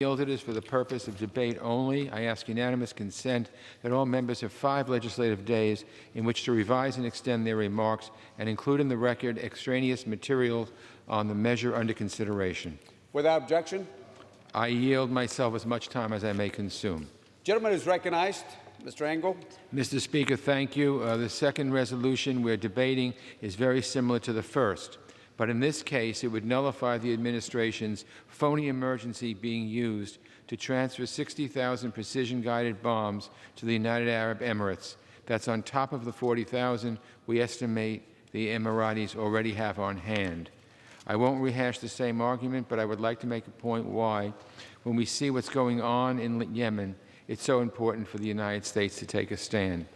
Yielded is for the purpose of debate only. I ask unanimous consent that all members have 5 legislative days in which to revise and extend their remarks and include in the record extraneous materials on the measure under consideration. Without objection, I yield myself as much time as I may consume. gentleman is recognized. Mr. Engel. Mr. Speaker, thank you. The second resolution we're debating is very similar to the first. But in this case, it would nullify the administration's phony emergency being used to transfer 60,000 precision-guided bombs to the United Arab Emirates. That's on top of the 40,000 we estimate the Emiratis already have on hand. I won't rehash the same argument, but I would like to make a point why, when we see what's going on in Yemen, it's so important for the United States to take a stand.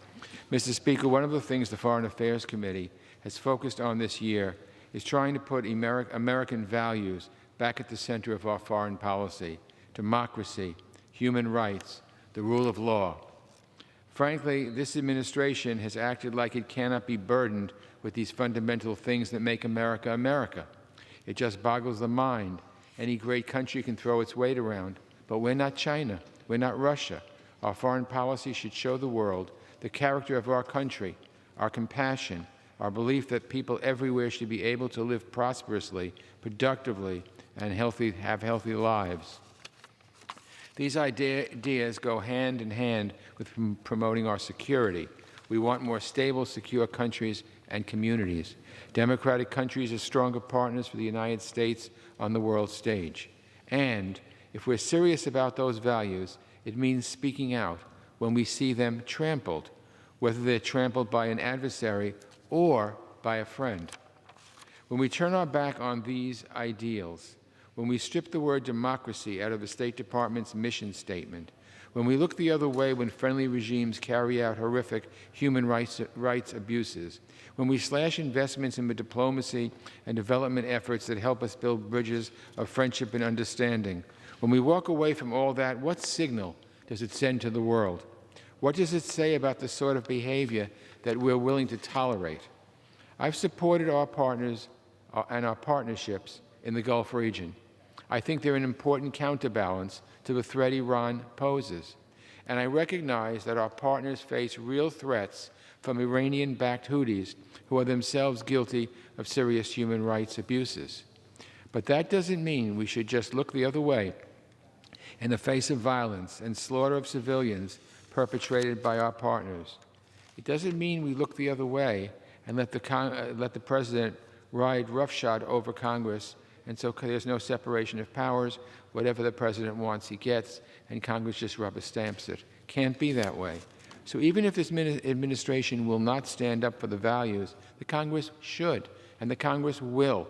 Mr. Speaker, one of the things the Foreign Affairs Committee has focused on this year is trying to put American values back at the center of our foreign policy: democracy, human rights, the rule of law. Frankly, this administration has acted like it cannot be burdened with these fundamental things that make America America. It just boggles the mind. Any great country can throw its weight around, but we're not China. We're not Russia. Our foreign policy should show the world the character of our country, our compassion, our belief that people everywhere should be able to live prosperously, productively, and have healthy lives. These ideas go hand in hand with promoting our security. We want more stable, secure countries and communities. Democratic countries are stronger partners for the United States on the world stage. And if we're serious about those values, it means speaking out when we see them trampled, whether they're trampled by an adversary or by a friend. When we turn our back on these ideals, when we strip the word democracy out of the State Department's mission statement, when we look the other way when friendly regimes carry out horrific human rights abuses, when we slash investments in the diplomacy and development efforts that help us build bridges of friendship and understanding, when we walk away from all that, what signal does it send to the world? What does it say about the sort of behavior that we're willing to tolerate? I've supported our partners and our partnerships in the Gulf region. I think they're an important counterbalance to the threat Iran poses. And I recognize that our partners face real threats from Iranian-backed Houthis who are themselves guilty of serious human rights abuses. But that doesn't mean we should just look the other way in the face of violence and slaughter of civilians perpetrated by our partners. It doesn't mean we look the other way and let the President ride roughshod over Congress, and so there's no separation of powers. Whatever the President wants, he gets, and Congress just rubber stamps it. Can't be that way. So even if this administration will not stand up for the values, the Congress should, and the Congress will.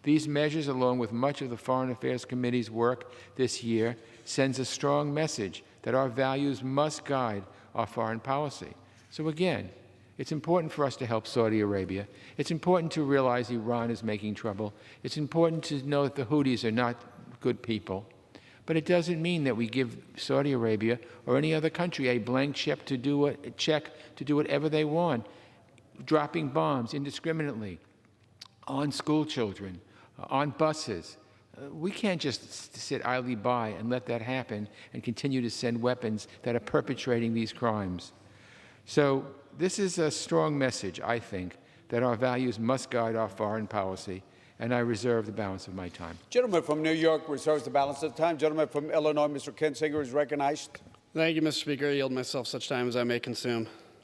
These measures, along with much of the Foreign Affairs Committee's work this year, sends a strong message that our values must guide our foreign policy. So again, it's important for us to help Saudi Arabia. It's important to realize Iran is making trouble. It's important to know that the Houthis are not good people. But it doesn't mean that we give Saudi Arabia or any other country a blank check to do whatever they want, dropping bombs indiscriminately on school children, on buses. We can't just sit idly by and let that happen and continue to send weapons that are perpetrating these crimes. So this is a strong message, I think, that our values must guide our foreign policy, and I reserve the balance of my time. Gentleman from New York reserves the balance of the time. Gentleman from Illinois, Mr. Kinzinger, is recognized. Thank you, Mr. Speaker. I yield myself such time as I may consume.